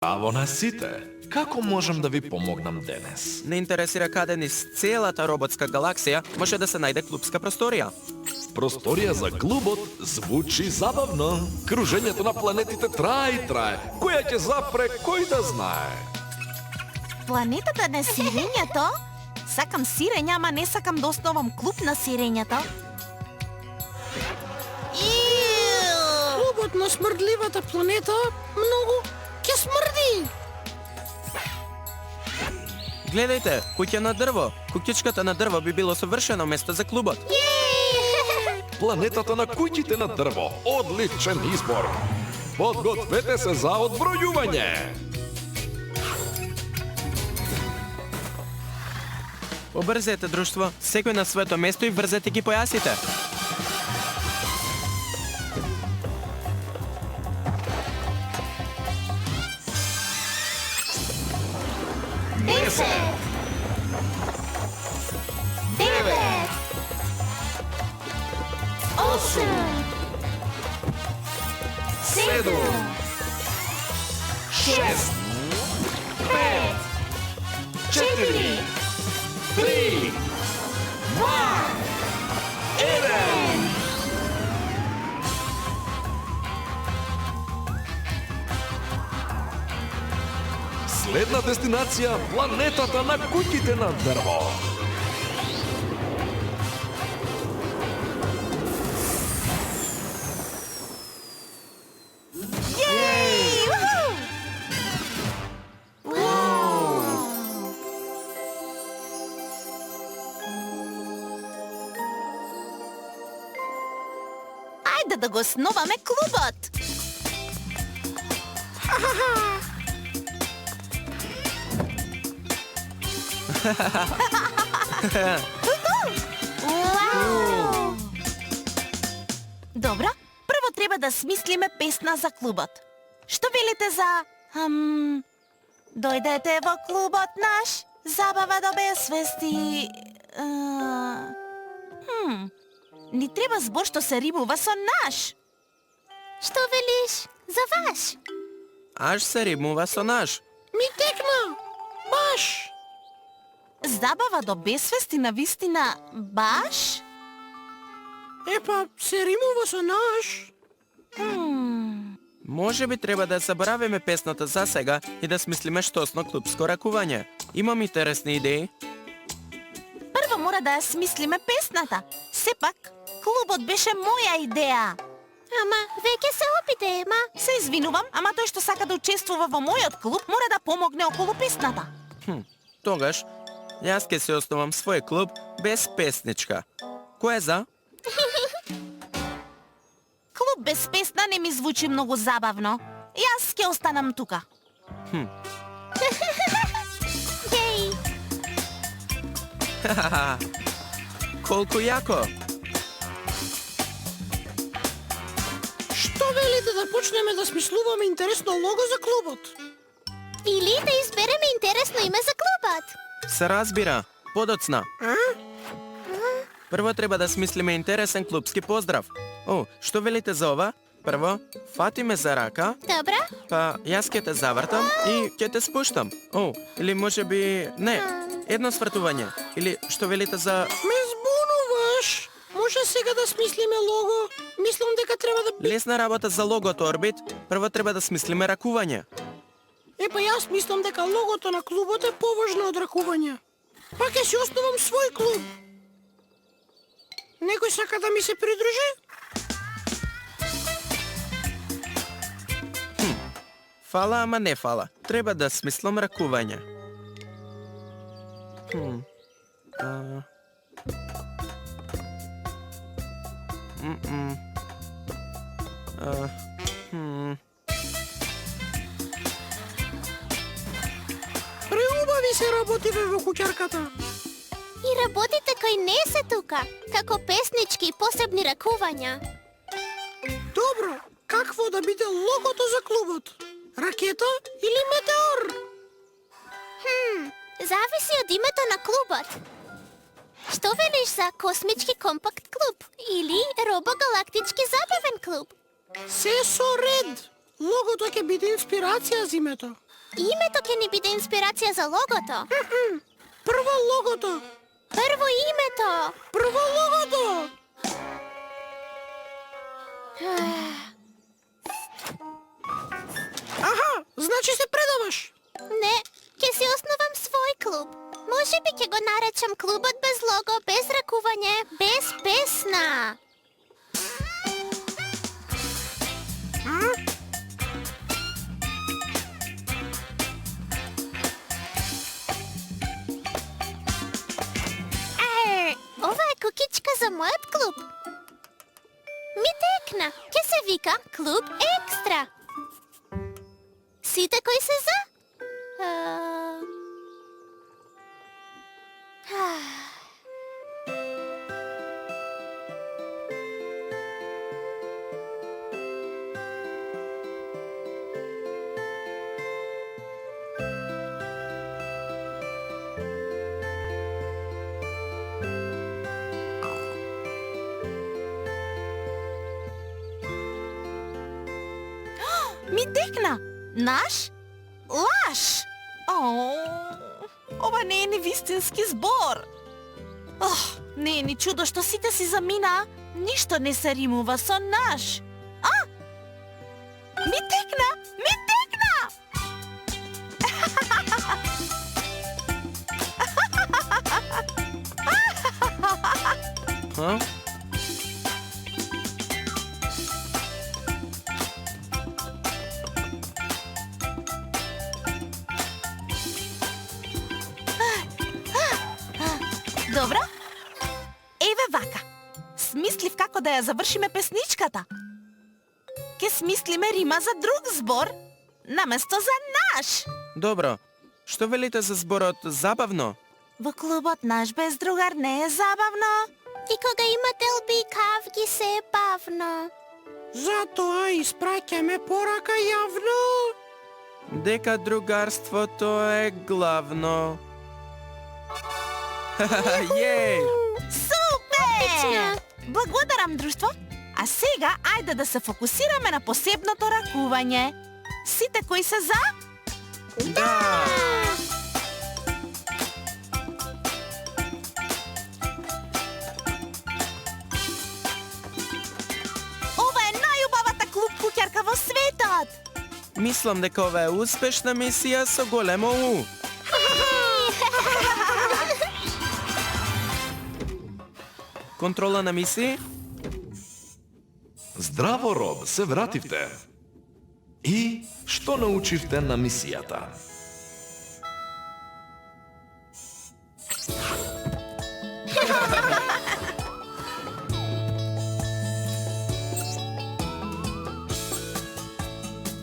Браво на сите! Како можам да ви помогнам денес? Не интересира каде низ целата роботска галаксија може да се најде клубска просторија. Просторија за клубот звучи забавно. Кружењето на планетите трае и трае. Која ќе запре, кој да знае. Планетата на сирењето? Сакам сирења, ама не сакам да основам клуб на сирењето. Клубот на смрдливата планета многу ќе смрди. Гледајте, куќа на дрво. Куќичката на дрво би било совршено место за клубот. Планетата на куќите на дрво. Одличен избор. Подгответе се за одбројување. Побрзете, друштво. Секој на своето место и врзете ги појасите. Седум, шест, пет, четири, три, два, еден. Следна дестинација – планетата на куќите на дрво. Ајде да го основаме клубот! Добро, прво треба да смислиме песна за клубот. Што велите за... Дојдете во клубот наш, забава до безсвести... Ни треба збор што се римува со наш. Што велиш за ваш? Аж се римува со наш. Ми текна! Баш! Забава до безсвести на вистина баш? Епа, се римува со наш. Може би треба да заборавиме песната за сега и да смислиме штосно клубско ракување. Имам интересни идеи. Прво мора да ја смислиме песната. Сепак, клубот беше моја идеја. Ама, веќе се опитеме. Се извинувам, ама тој што сака да учествува во мојот клуб мора да помогне околу песната. Тогаш, јас ќе се основам свој клуб без песничка. Кој е за? Клуб без песна не ми звучи многу забавно. Јас ќе останам тука. Јеј! Колку јако! Што велите да почнеме да смислуваме интересно лого за клубот? Или да избереме интересно име за клубот. Се разбира, подоцна. Прво треба да смислиме интересен клубски поздрав. Што велите за ова? Прво, фати ме за рака, Добра? па јас ќе те завртам и ќе те спуштам. Или може би... Не, едно свртување. Или што велите за... Ме збунуваш! Може сега да смислиме лого? Мислам дека треба да... Лесна работа за логото, Орбит. Прво треба да смислиме ракување. Епа јас мислам дека логото на клубот е поважно од ракување. Па ќе си основам свој клуб. Некој сака да ми се придружи? Фала, ама не фала. Треба да смислам ракување. Преубави се работиве во куќарката. И работите кои не се тука, како песнички и посебни ракувања. Добро, какво да биде логото за клубот? Ракета или метеор? Зависи од името на клубот. Што велиш за космички компакт клуб или робогалактички забавен клуб? Се со ред. Логото ќе биде инспирација за името. Името ќе ни биде инспирација за логото. Прво логото. Прво името. Прво логото. Аха, значи се предаваш. Не, ќе си основам свој клуб. Може би ќе го наречам клубот без лого, без ракување, без песна. Ова е кукичка за мојот клуб. Ми текна, ќе се вика Клуб Екстра. Сите кои се за? Ми текна. Наш? Лаш. Ова не е ни вистински збор. Не е ни чудо што сите си замина. Ништо не се римува со наш. Ми текна! Ми текна! Ха? Добро? Еве вака. Смислив како да ја завршиме песничката. Ке смислиме рима за друг збор, наместо за наш. Добро. Што велите за зборот забавно? Во клубот наш без другар не е забавно. И кога има делби и кавги се е бавно. Затоа испраќаме порака јавно. Дека другарството е главно. Јеј! Супер! Благодарам, друштво. А сега, ајде да се фокусираме на посебното ракување. Сите кои се за? Да! Ова е најубавата клуб куќарка во светот. Мислам дека ова е успешна мисија со големо У. Контрола на мисии? Здраво, Роб, се вративте. И што научивте на мисијата?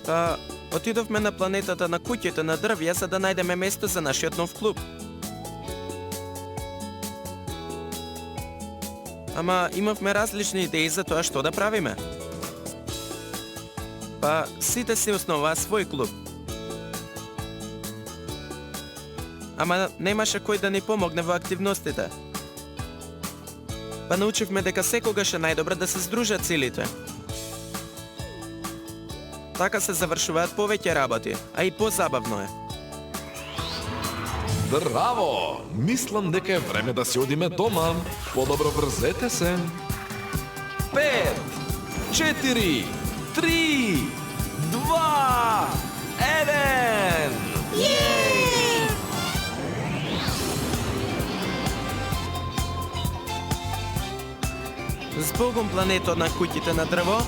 Па, отидовме на планетата на куќите на дрвја за да најдеме место за нашиот нов клуб. Ама имавме различни идеи за тоа што да правиме. Па, сите си основаа свој клуб. Ама немаше кој да ни помогне во активностите. Па научивме дека секогаш е најдобро да се здружат силите. Така се завршуваат повеќе работи, а и позабавно е. Здраво! Мислам дека е време да си одиме дома. Подобро врзете се. 5, 4, 3, 2, 1. Збогом планетот на куќите на дрво,